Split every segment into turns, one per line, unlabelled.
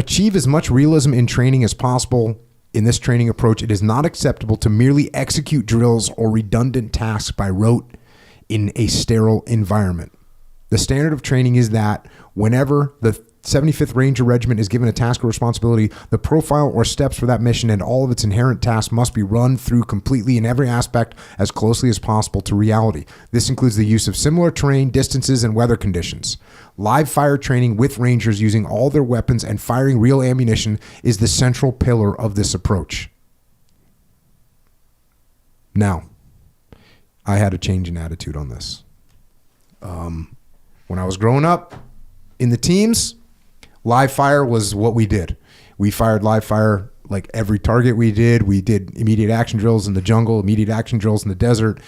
achieve as much realism in training as possible in this training approach, it is not acceptable to merely execute drills or redundant tasks by rote in a sterile environment. The standard of training is that whenever the 75th Ranger Regiment is given a task or responsibility, the profile or steps for that mission and all of its inherent tasks must be run through completely in every aspect as closely as possible to reality. This includes the use of similar terrain, distances, and weather conditions. Live fire training with Rangers using all their weapons and firing real ammunition is the central pillar of this approach. Now, I had a change in attitude on this. When I was growing up in the teams, live fire was what we did. We fired live fire like every target we did. We did immediate action drills in the jungle, immediate action drills in the desert,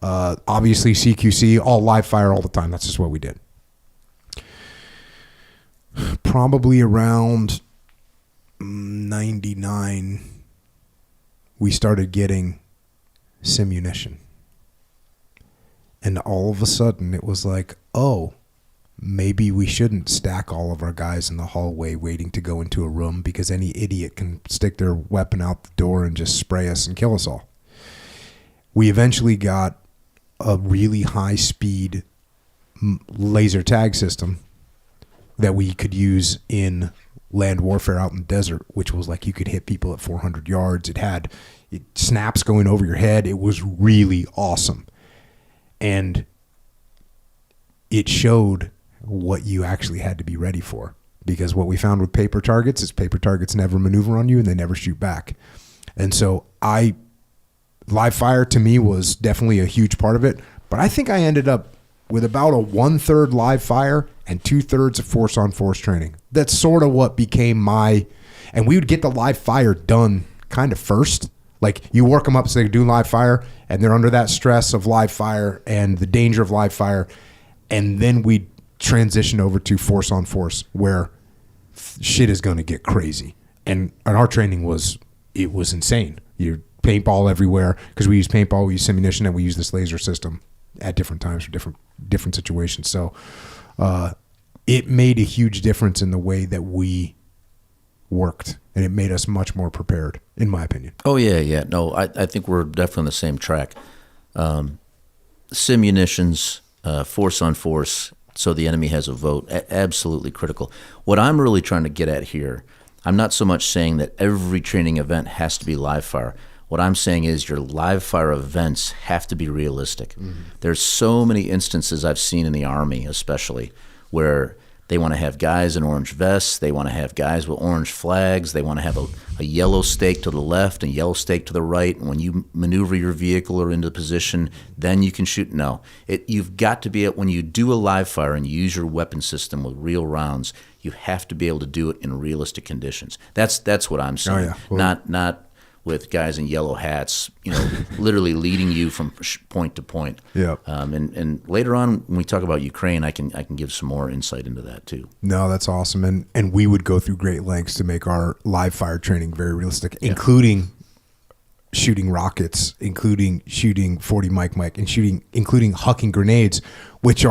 obviously CQC, all live fire all the time. That's just what we did. Probably around 99, we started getting simunition. And all of a sudden it was like, oh, maybe we shouldn't stack all of our guys in the hallway waiting to go into a room because any idiot can stick their weapon out the door and just spray us and kill us all. We eventually got a really high-speed laser tag system that we could use in land warfare out in the desert, which was like you could hit people at 400 yards. It had snaps going over your head. It was really awesome. And it showed what you actually had to be ready for. Because what we found with paper targets is paper targets never maneuver on you and they never shoot back. And so live fire to me was definitely a huge part of it. But I think I ended up with about a 1/3 live fire and 2/3 of force-on-force training. That's sort of what became and we would get the live fire done kind of first. Like you work them up so they do live fire and they're under that stress of live fire and the danger of live fire. And then we transition over to force-on-force where shit is going to get crazy. And our training was insane. You paintball everywhere because we use paintball, we use ammunition, and we use this laser system at different times for different situations. So it made a huge difference in the way that we worked, and it made us much more prepared, in my opinion.
Oh, yeah. No, I think we're definitely on the same track. Simunitions, force on force, so the enemy has a vote, absolutely critical. What I'm really trying to get at here, I'm not so much saying that every training event has to be live fire. What I'm saying is your live fire events have to be realistic. Mm-hmm. There's so many instances I've seen in the Army especially where they want to have guys in orange vests, they want to have guys with orange flags, they want to have a yellow stake to the left and yellow stake to the right, and when you maneuver your vehicle or into position, then you can shoot. No. You've got to be able, when you do a live fire and you use your weapon system with real rounds, you have to be able to do it in realistic conditions. That's what I'm saying. Oh, yeah. Well, not with guys in yellow hats, literally leading you from point to point.
Yeah.
And later on, when we talk about Ukraine, I can give some more insight into that too.
No, that's awesome. And we would go through great lengths to make our live fire training very realistic, including shooting rockets, including shooting 40 Mike, and including hucking grenades, which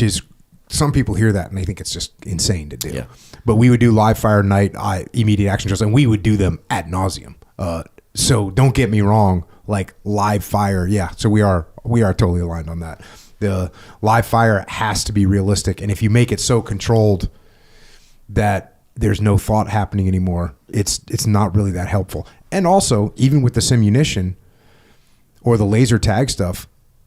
is some people hear that and they think it's just insane to do. Yeah. But we would do live fire night, immediate action drills, and we would do them ad nauseum. So don't get me wrong, like live fire, yeah. So we are totally aligned on that. The live fire has to be realistic, and if you make it so controlled that there's no thought happening anymore, it's not really that helpful. And also, even with the simunition or the laser tag stuff,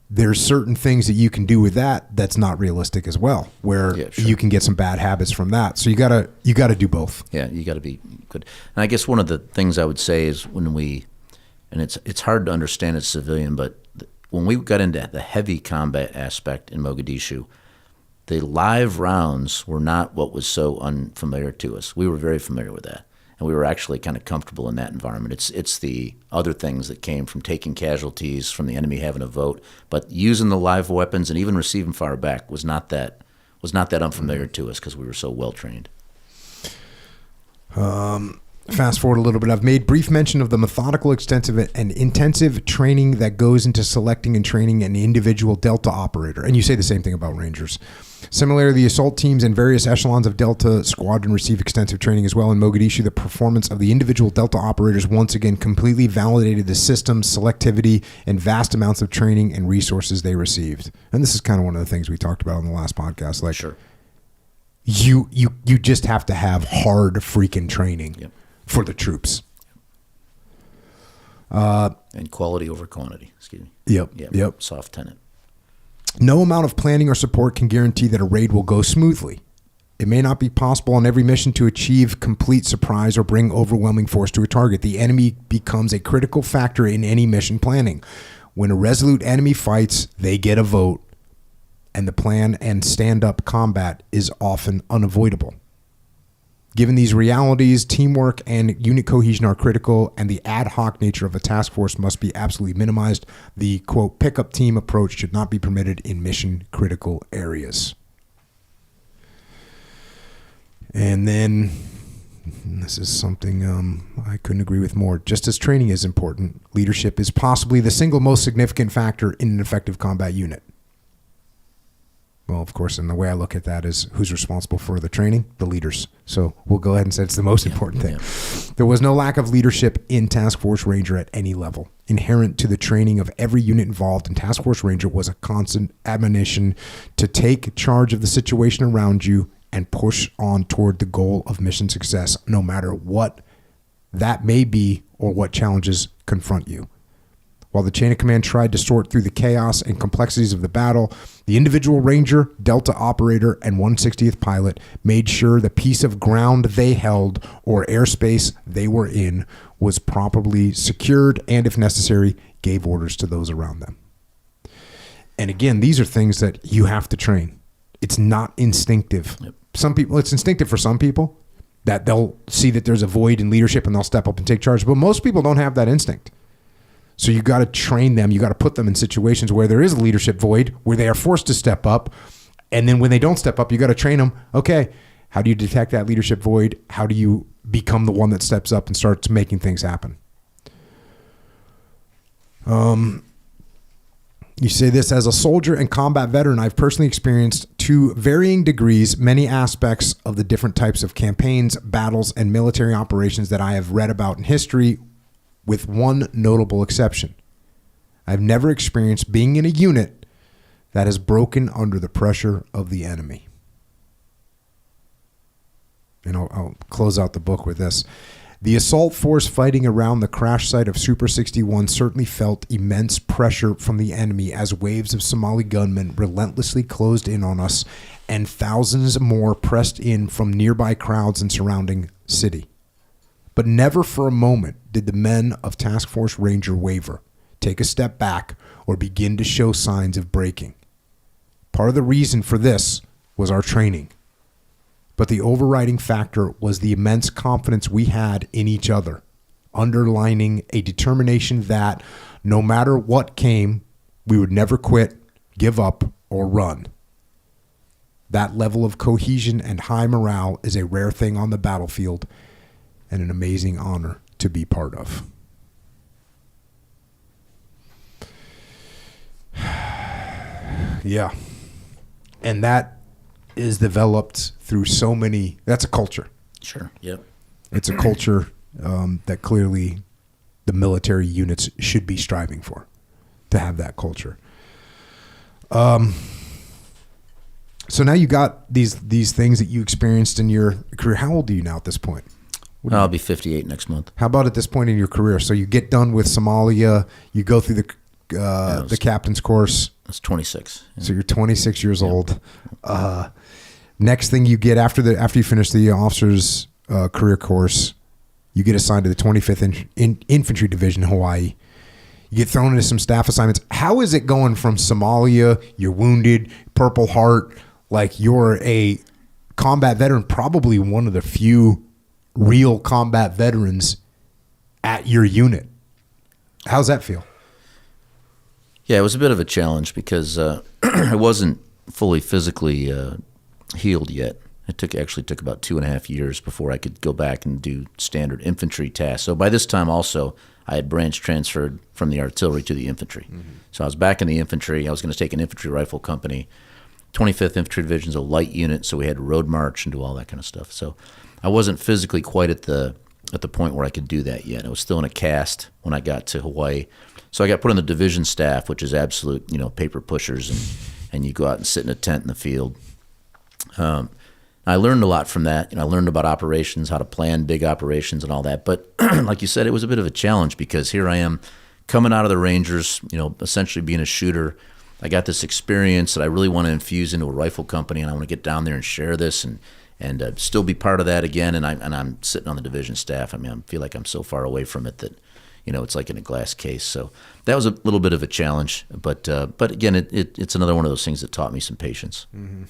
there's certain things that you can do with that's not realistic as well, where you can get some bad habits from that. So you gotta do both.
Yeah, you gotta be good. And I guess one of the things I would say is and it's hard to understand as a civilian, but when we got into the heavy combat aspect in Mogadishu, the live rounds were not what was so unfamiliar to us. We were very familiar with that. And we were actually kind of comfortable in that environment. It's the other things that came from taking casualties, from the enemy having a vote, but using the live weapons and even receiving fire back was not that unfamiliar to us because we were so well trained.
Fast forward a little bit. I've made brief mention of the methodical, extensive, and intensive training that goes into selecting and training an individual Delta operator. And you say the same thing about Rangers. Similarly, the assault teams and various echelons of Delta Squadron receive extensive training as well. In Mogadishu, the performance of the individual Delta operators once again completely validated the system's selectivity and vast amounts of training and resources they received. And this is kind of one of the things we talked about on the last podcast. Like,
sure.
You just have to have hard freaking training for the troops.
And quality over quantity. Excuse me.
Yep.
Soft tenet.
No amount of planning or support can guarantee that a raid will go smoothly. It may not be possible on every mission to achieve complete surprise or bring overwhelming force to a target. The enemy becomes a critical factor in any mission planning. When a resolute enemy fights, they get a vote, and the plan and stand-up combat is often unavoidable. Given these realities, teamwork and unit cohesion are critical, and the ad hoc nature of a task force must be absolutely minimized. The, quote, pickup team approach should not be permitted in mission-critical areas. And then, this is something I couldn't agree with more. Just as training is important, leadership is possibly the single most significant factor in an effective combat unit. Well, of course, and the way I look at that is who's responsible for the training? The leaders. So we'll go ahead and say it's the most important thing. There was no lack of leadership in Task Force Ranger at any level. Inherent to the training of every unit involved in Task Force Ranger was a constant admonition to take charge of the situation around you and push on toward the goal of mission success, no matter what that may be or what challenges confront you. While the chain of command tried to sort through the chaos and complexities of the battle, the individual Ranger, Delta operator, and 160th pilot made sure the piece of ground they held or airspace they were in was properly secured and, if necessary, gave orders to those around them. And again, these are things that you have to train. It's not instinctive.
Yep.
Some people, it's instinctive for some people that they'll see that there's a void in leadership and they'll step up and take charge. But most people don't have that instinct. So you got to train them. You got to put them in situations where there is a leadership void, where they are forced to step up. And then when they don't step up, you got to train them. Okay, how do you detect that leadership void? How do you become the one that steps up and starts making things happen? You say this, as a soldier and combat veteran, I've personally experienced, to varying degrees, many aspects of the different types of campaigns, battles, and military operations that I have read about in history, with one notable exception. I've never experienced being in a unit that has broken under the pressure of the enemy. And I'll close out the book with this. The assault force fighting around the crash site of Super 61 certainly felt immense pressure from the enemy as waves of Somali gunmen relentlessly closed in on us and thousands more pressed in from nearby crowds and surrounding city. But never for a moment did the men of Task Force Ranger waver, take a step back, or begin to show signs of breaking. Part of the reason for this was our training. But the overriding factor was the immense confidence we had in each other, underlining a determination that no matter what came, we would never quit, give up, or run. That level of cohesion and high morale is a rare thing on the battlefield, and an amazing honor to be part of. Yeah. And that is developed through so many, that's a culture.
Sure, yep.
It's a culture that clearly the military units should be striving for, to have that culture. So now you got these things that you experienced in your career. How old are you now at this point?
I'll be 58 next month.
How about at this point in your career? So you get done with Somalia, you go through the captain's course.
That's 26. Yeah.
So you're 26 years old. Next thing you get after you finish the officer's career course, you get assigned to the 25th Infantry Division in Hawaii. You get thrown into some staff assignments. How is it going from Somalia? You're wounded, Purple Heart, like you're a combat veteran, probably one of the few real combat veterans at your unit. How's that feel?
Yeah, it was a bit of a challenge because I wasn't fully physically healed yet. It actually took about 2.5 years before I could go back and do standard infantry tasks. So by this time also, I had branch transferred from the artillery to the infantry. Mm-hmm. So I was back in the infantry. I was going to take an infantry rifle company, 25th Infantry Division's a light unit, so we had to road march and do all that kind of stuff. So I wasn't physically quite at the point where I could do that yet. I was still in a cast when I got to Hawaii. So I got put on the division staff, which is absolute, paper pushers, and you go out and sit in a tent in the field. I learned a lot from that. I learned about operations, how to plan big operations and all that. But like you said, it was a bit of a challenge because here I am coming out of the Rangers, essentially being a shooter. I got this experience that I really want to infuse into a rifle company, and I want to get down there and share this and still be part of that again. And I'm sitting on the division staff. I feel like I'm so far away from it that, it's like in a glass case. So that was a little bit of a challenge. But again, it's another one of those things that taught me some patience.
Mm-hmm.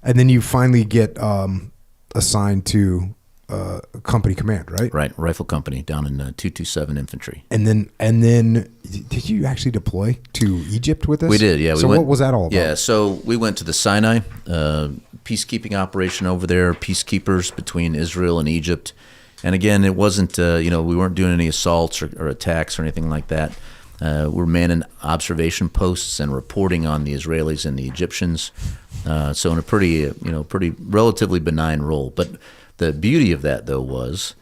And then you finally get assigned to company command, right?
Right, rifle company down in 227 Infantry.
And then, did you actually deploy to Egypt with us?
We did, yeah.
So what was that all about?
Yeah, so we went to the Sinai, peacekeeping operation over there, peacekeepers between Israel and Egypt. And again, it wasn't, we weren't doing any assaults or attacks or anything like that. We're manning observation posts and reporting on the Israelis and the Egyptians. So in a pretty relatively benign role. But the beauty of that, though, was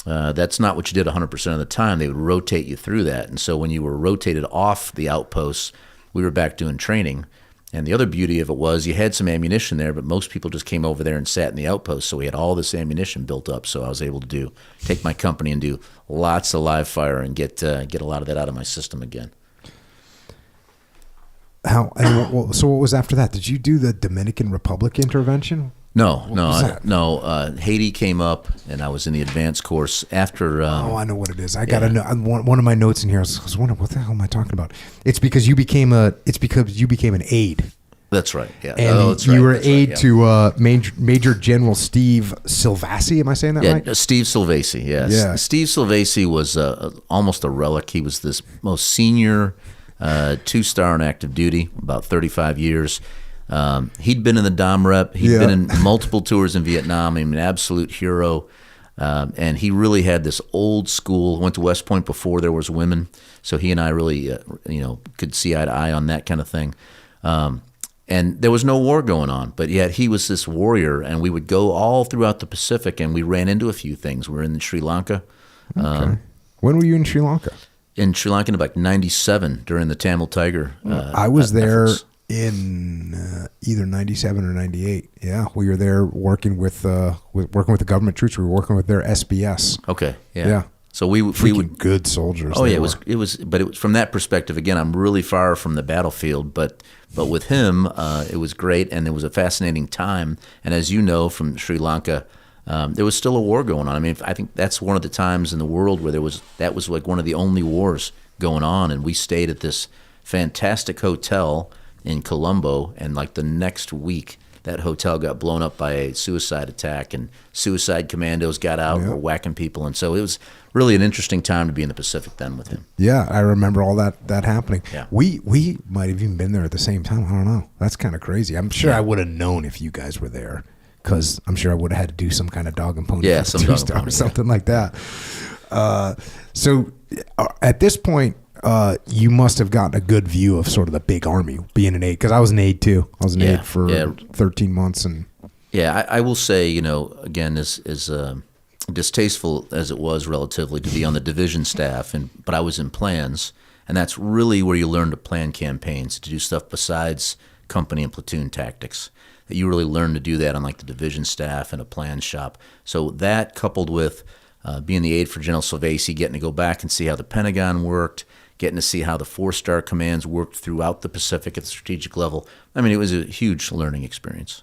that's not what you did 100% of the time. They would rotate you through that. And so when you were rotated off the outposts, we were back doing training. And the other beauty of it was you had some ammunition there, but most people just came over there and sat in the outpost. So we had all this ammunition built up. So I was able to take my company and do lots of live fire and get a lot of that out of my system again.
So what was after that? Did you do the Dominican Republic intervention?
No. Haiti came up, and I was in the advanced course after.
I know what it is. I got to know. One of my notes in here. I was wondering what the hell am I talking about? It's because you became an aide.
That's right. Yeah.
And you were aide to Major General Steve Silvasi. Am I saying that right?
Steve Silvasi. Yes. Yeah. Steve Silvasi was almost a relic. He was this most senior 2-star on active duty, about 35 years. He'd been in the Dom Rep. He'd been in multiple tours in Vietnam. An absolute hero. And he really had this old school, went to West Point before there was women. So he and I really, could see eye to eye on that kind of thing. And there was no war going on, but yet he was this warrior, and we would go all throughout the Pacific, and we ran into a few things. We were in Sri Lanka.
Okay. When were you in Sri Lanka?
In Sri Lanka in about 97 during the Tamil Tiger.
I was there in either 97 or 98. Yeah, we were there working with the government troops. We were working with their SBS.
Okay. Yeah. So we would
good soldiers.
Oh yeah, it was from that perspective. Again, I'm really far from the battlefield, but with him, it was great, and it was a fascinating time. And as you know from Sri Lanka, there was still a war going on. I think that's one of the times in the world where that was like one of the only wars going on, and we stayed at this fantastic hotel in Colombo, and like the next week, that hotel got blown up by a suicide attack, and suicide commandos got out and were whacking people. And so it was really an interesting time to be in the Pacific then with him.
Yeah, I remember all that happening.
Yeah.
We might have even been there at the same time. I don't know. That's kind of crazy. I'm sure I would have known if you guys were there, because I'm sure I would have had to do some kind of dog and pony or something like that. So at this point, you must have gotten a good view of sort of the big army being an aide, because I was an aide too. I was an aide for 13 months. And
I will say, again, as distasteful as it was relatively to be on the division staff, but I was in plans, and that's really where you learn to plan campaigns, to do stuff besides company and platoon tactics. That you really learn to do that on like the division staff and a plan shop. So that, coupled with being the aide for General Silvasi, getting to go back and see how the Pentagon worked, getting to see how the 4-star commands worked throughout the Pacific at the strategic level. It was a huge learning experience.